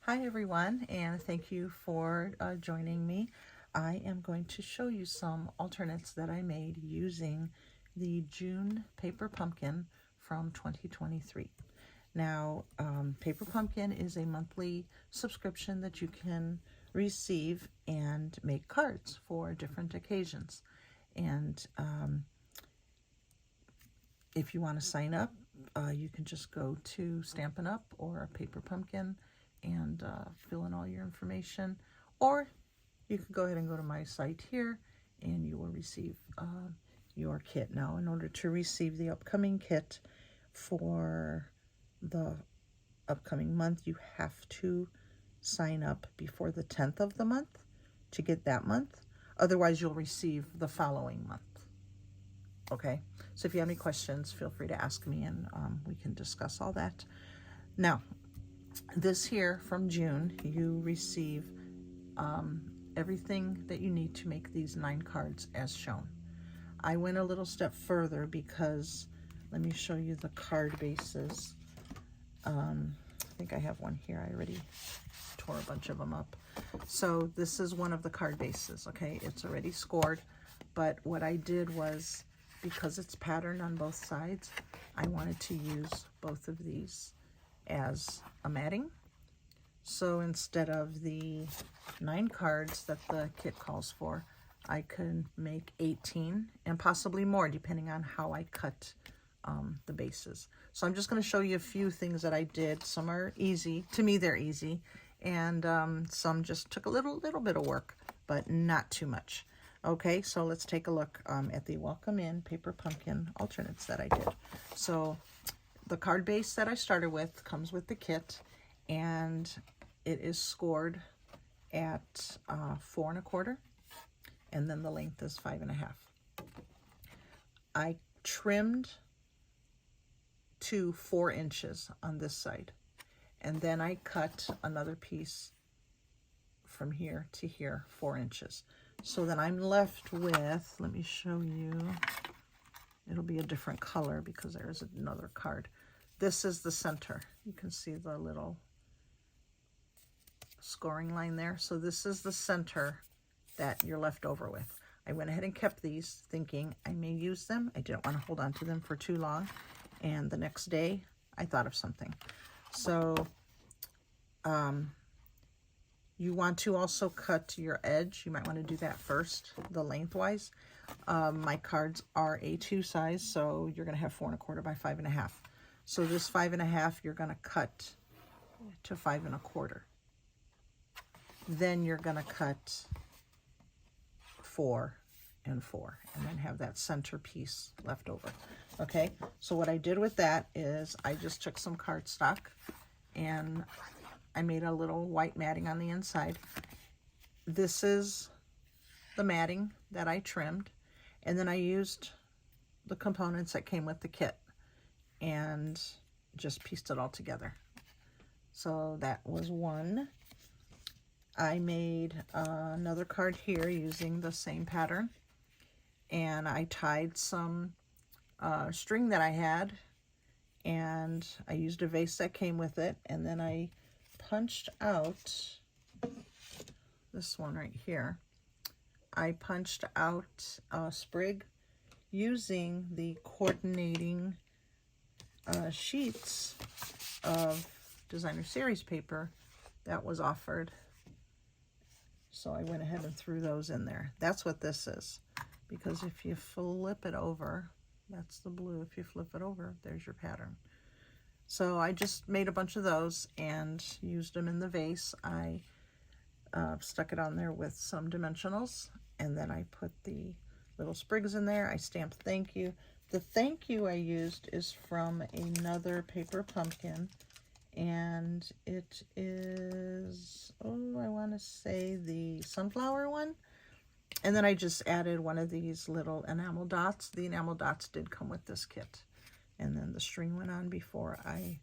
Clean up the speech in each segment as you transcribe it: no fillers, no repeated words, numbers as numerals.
Hi everyone, and thank you for joining me. I am going to show you some alternates that I made using the June Paper Pumpkin from 2023. Now, Paper Pumpkin is a monthly subscription that you can receive and make cards for different occasions. And if you want to sign up, you can just go to Stampin' Up! Or Paper Pumpkin and fill in all your information, or you could go ahead and go to my site here and you will receive your kit. Now, in order to receive the upcoming kit for the upcoming month, you have to sign up before the 10th of the month to get that month. Otherwise, you'll receive the following month. Okay, so if you have any questions, feel free to ask me and we can discuss all that. Now, this here from June, you receive everything that you need to make these 9 cards as shown. I went a little step further because, let me show you the card bases. I think I have one here. I already tore a bunch of them up. So this is one of the card bases, okay? It's already scored, but what I did was, because it's patterned on both sides, I wanted to use both of these as a matting. So instead of the 9 cards that the kit calls for, I could make 18 and possibly more depending on how I cut the bases. So I'm just going to show you a few things that I did. Some are easy. To me, they're easy. And some just took a little bit of work, but not too much. Okay, so let's take a look at the Welcome In Paper Pumpkin alternates that I did. So the card base that I started with comes with the kit, and it is scored at 4 1/4, and then the length is 5 1/2. I trimmed to 4 inches on this side, and then I cut another piece from here to here, 4 inches. So then I'm left with, let me show you, it'll be a different color because there's another card. This is the center. You can see the little scoring line there. So this is the center that you're left over with. I went ahead and kept these thinking I may use them. I didn't want to hold on to them for too long. And the next day I thought of something. So you want to also cut your edge. You might want to do that first, the lengthwise. My cards are A2 size, so you're going to have 4 1/4 by 5 1/2. So this 5 1/2, you're going to cut to 5 1/4. Then you're going to cut 4 and 4, and then have that center piece left over. Okay, so what I did with that is I just took some cardstock and I made a little white matting on the inside. This is the matting that I trimmed, and then I used the components that came with the kit and just pieced it all together. So that was one. I made another card here using the same pattern, and I tied some string that I had, and I used a vase that came with it, and then I punched out this one right here. I punched out a sprig using the coordinating sheets of designer series paper that was offered. So I went ahead and threw those in there. That's what this is, because if you flip it over, that's the blue. If you flip it over, there's your pattern. So I just made a bunch of those and used them in the vase. I stuck it on there with some dimensionals, and then I put the little sprigs in there. I stamped thank you. The thank you I used is from another Paper Pumpkin, and it is, oh, I want to say the sunflower one. And then I just added one of these little enamel dots. The enamel dots did come with this kit. And then the string went on before I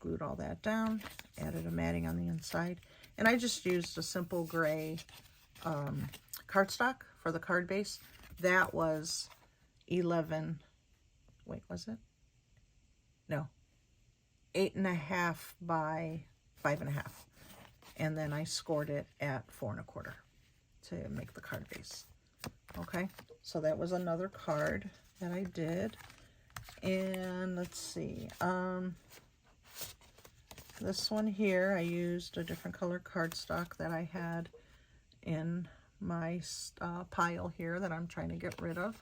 glued all that down, added a matting on the inside. And I just used a simple gray cardstock for the card base. That was 11, wait, was it? No, 8.5 by 5.5. and then I scored it at 4 1/4 to make the card base. Okay, so that was another card that I did. And let's see, this one here, I used a different color cardstock that I had in my pile here that I'm trying to get rid of.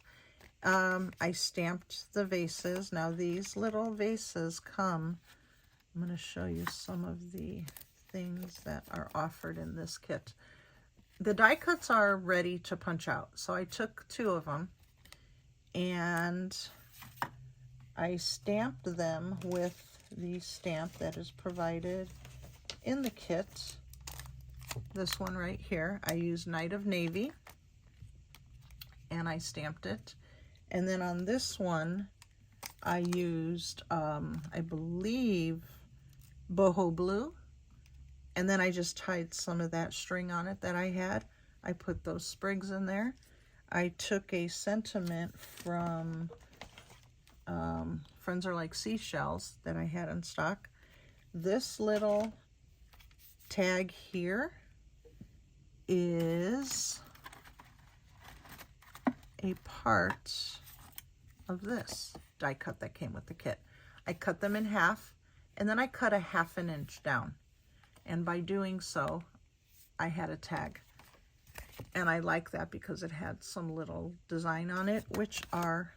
I stamped the vases. Now these little vases come, I'm going to show you some of the things that are offered in this kit. The die cuts are ready to punch out, so I took 2 of them and I stamped them with the stamp that is provided in the kit. This one right here, I used Night of Navy and I stamped it. And then on this one, I used, I believe, boho blue. And then I just tied some of that string on it that I had. I put those sprigs in there. I took a sentiment from Friends Are Like Seashells that I had in stock. This little tag here is a part of this die cut that came with the kit. I cut them in half, and then I cut a 1/2 inch down. And by doing so, I had a tag. And I like that because it had some little design on it, which are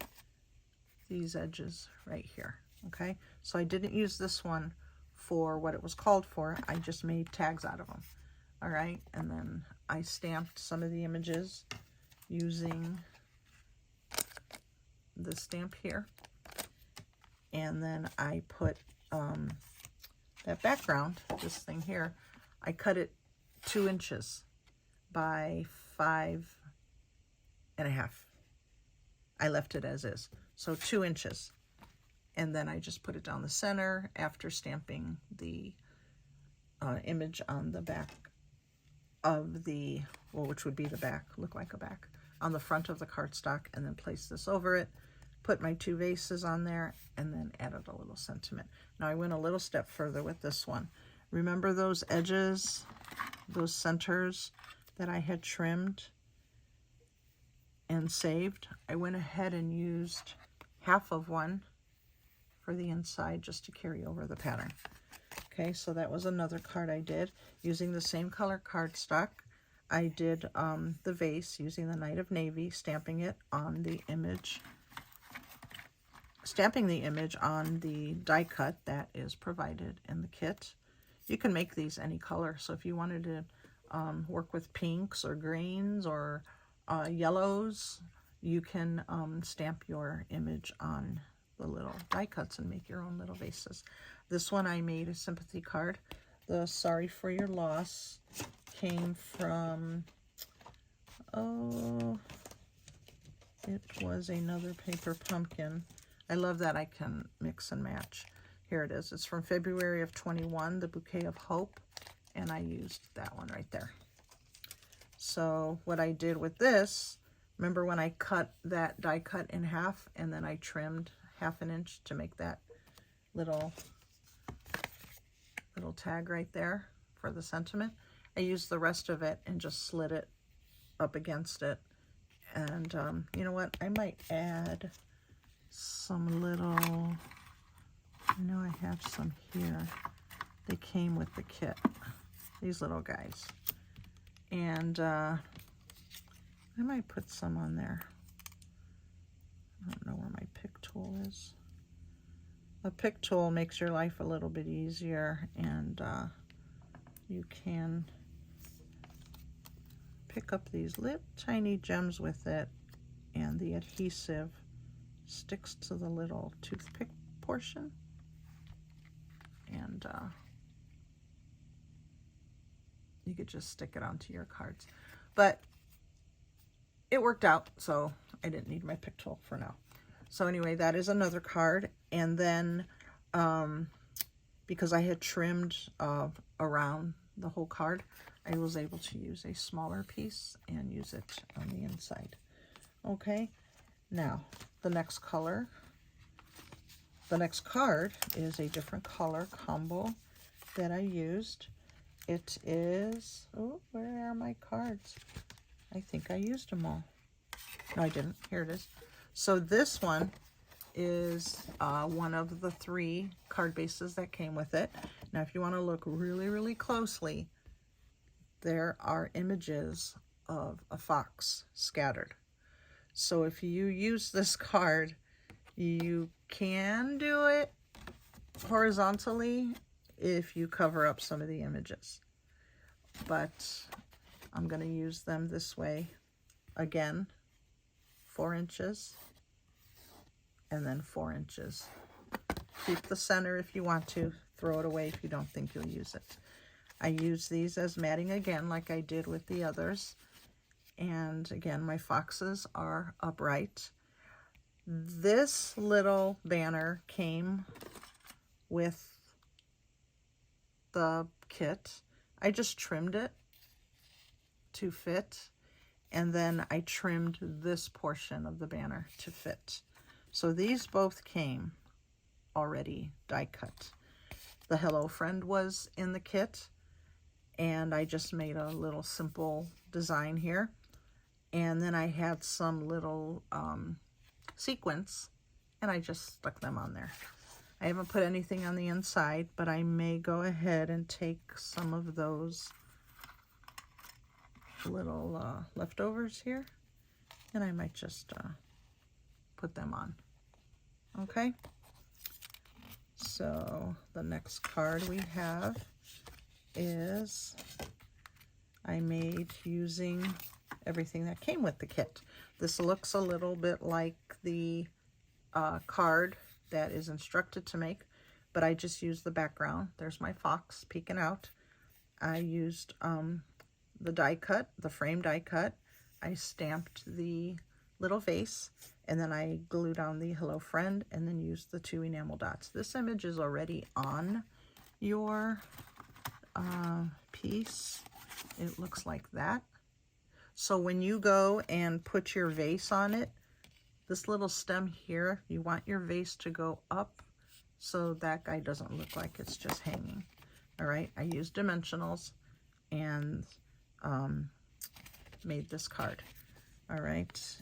these edges right here. Okay, so I didn't use this one for what it was called for. I just made tags out of them. All right, and then I stamped some of the images using the stamp here. And then I put that background, this thing here, I cut it 2 inches by 5 1/2. I left it as is, so 2 inches. And then I just put it down the center after stamping the image on the back of the, well, which would be the back, look like a back, on the front of the cardstock, and then place this over it, put my 2 vases on there, and then added a little sentiment. Now I went a little step further with this one. Remember those edges, those centers that I had trimmed and saved? I went ahead and used 1/2 of one for the inside just to carry over the pattern. Okay, so that was another card I did using the same color cardstock. I did the vase using the Night of Navy, stamping it on the image, stamping the image on the die cut that is provided in the kit. You can make these any color, so if you wanted to work with pinks or greens or yellows, you can stamp your image on the little die cuts and make your own little vases. This one I made a sympathy card. The Sorry for Your Loss came from, oh, it was another paper pumpkin. I love that I can mix and match. Here it is. It's from February of 21, The Bouquet of Hope, and I used that one right there. So what I did with this, remember when I cut that die cut in half and then I trimmed 1/2 inch to make that little tag right there for the sentiment? I used the rest of it and just slid it up against it. And you know what? I might add some little, I know I have some here. They came with the kit, these little guys. And I might put some on there. I don't know where my pick tool is. A pick tool makes your life a little bit easier, and you can pick up these little tiny gems with it, and the adhesive sticks to the little toothpick portion, and you could just stick it onto your cards. But it worked out, so I didn't need my pick tool for now. So anyway, that is another card. And then because I had trimmed around the whole card, I was able to use a smaller piece and use it on the inside. Okay, now the next color, the next card is a different color combo that I used. It is, oh, where are my cards? I think I used them all. No, I didn't. Here it is. So this one is one of the 3 card bases that came with it. Now, if you want to look really, really closely, there are images of a fox scattered. So if you use this card, you can do it horizontally if you cover up some of the images. But I'm going to use them this way. Again, 4 inches and then 4 inches. Keep the center if you want to. Throw it away if you don't think you'll use it. I use these as matting again like I did with the others. And again, my foxes are upright. This little banner came with the kit. I just trimmed it to fit, and then I trimmed this portion of the banner to fit. So these both came already die cut. The Hello Friend was in the kit, and I just made a little simple design here. And then I had some little sequins, and I just stuck them on there. I haven't put anything on the inside, but I may go ahead and take some of those little leftovers here, and I might just put them on. Okay, so the next card we have is I made using everything that came with the kit. This looks a little bit like the card that is instructed to make, but I just used the background. There's my fox peeking out. I used the die cut, the frame die cut. I stamped the little vase, and then I glued on the Hello Friend, and then used the 2 enamel dots. This image is already on your piece. It looks like that. So when you go and put your vase on it, this little stem here, you want your vase to go up so that guy doesn't look like it's just hanging. All right, I used dimensionals and made this card. All right,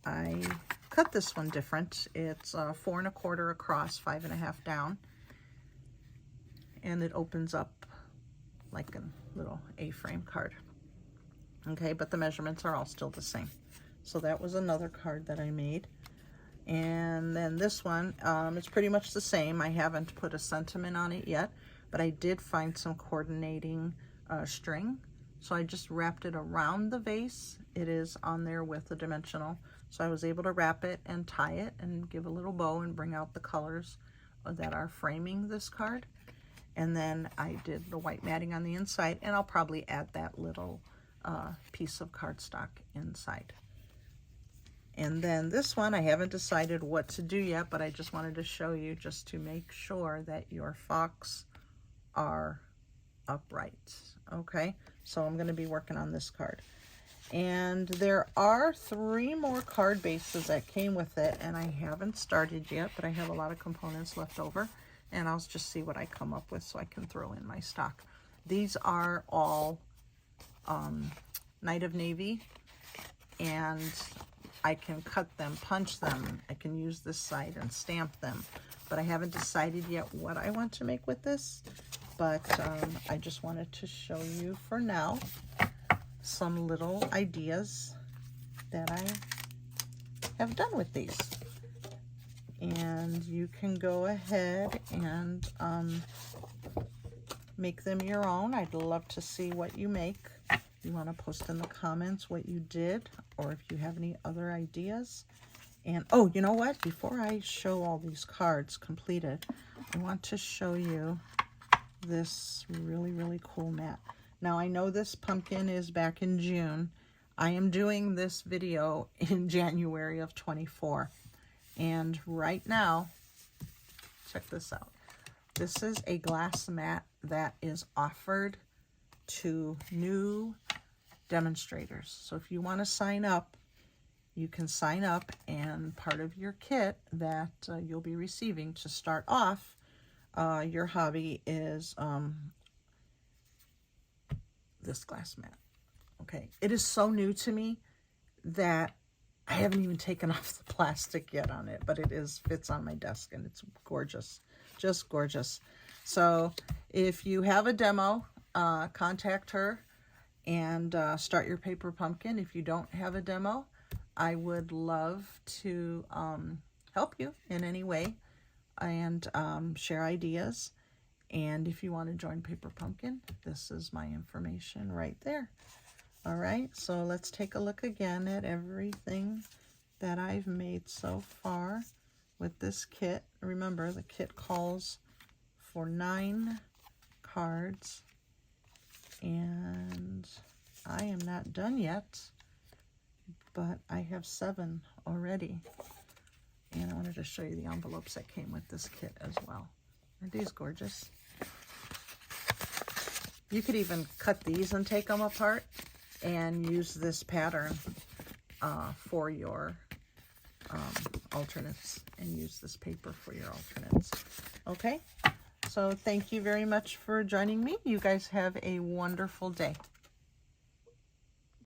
I cut this one different. It's 4 1/4 across, 5 1/2 down, and it opens up like a little A-frame card. Okay, but the measurements are all still the same. So that was another card that I made. And then this one, it's pretty much the same. I haven't put a sentiment on it yet, but I did find some coordinating string. So I just wrapped it around the vase. It is on there with the dimensional. So I was able to wrap it and tie it and give a little bow and bring out the colors that are framing this card. And then I did the white matting on the inside, and I'll probably add that little piece of cardstock inside. And then this one, I haven't decided what to do yet, but I just wanted to show you just to make sure that your fox are upright. Okay, so I'm going to be working on this card. And there are 3 more card bases that came with it, and I haven't started yet, but I have a lot of components left over, and I'll just see what I come up with so I can throw in my stock. These are all Night of Navy, and I can cut them, punch them. I can use this side and stamp them, but I haven't decided yet what I want to make with this. But I just wanted to show you for now some little ideas that I have done with these. And you can go ahead and make them your own. I'd love to see what you make. You want to post in the comments what you did, or if you have any other ideas. And oh, you know what? Before I show all these cards completed, I want to show you this really, really cool mat. Now, I know this pumpkin is back in June. I am doing this video in January of 24. And right now, check this out. This is a glass mat that is offered to new demonstrators. So if you want to sign up, you can sign up, and part of your kit that you'll be receiving to start off your hobby is this glass mat. Okay, it is so new to me that I haven't even taken off the plastic yet on it, but it fits on my desk and it's gorgeous, just gorgeous. So if you have a demo, contact her and start your paper pumpkin. If you don't have a demo, I would love to help you in any way and share ideas. And if you want to join Paper Pumpkin, this is my information right there. All right, so let's take a look again at everything that I've made so far with this kit. Remember, the kit calls for 9 cards, and I am not done yet, but I have 7 already. And I wanted to show you the envelopes that came with this kit as well. Aren't these gorgeous? You could even cut these and take them apart and use this pattern for your alternates, and use this paper for your alternates. Okay, so thank you very much for joining me. You guys have a wonderful day.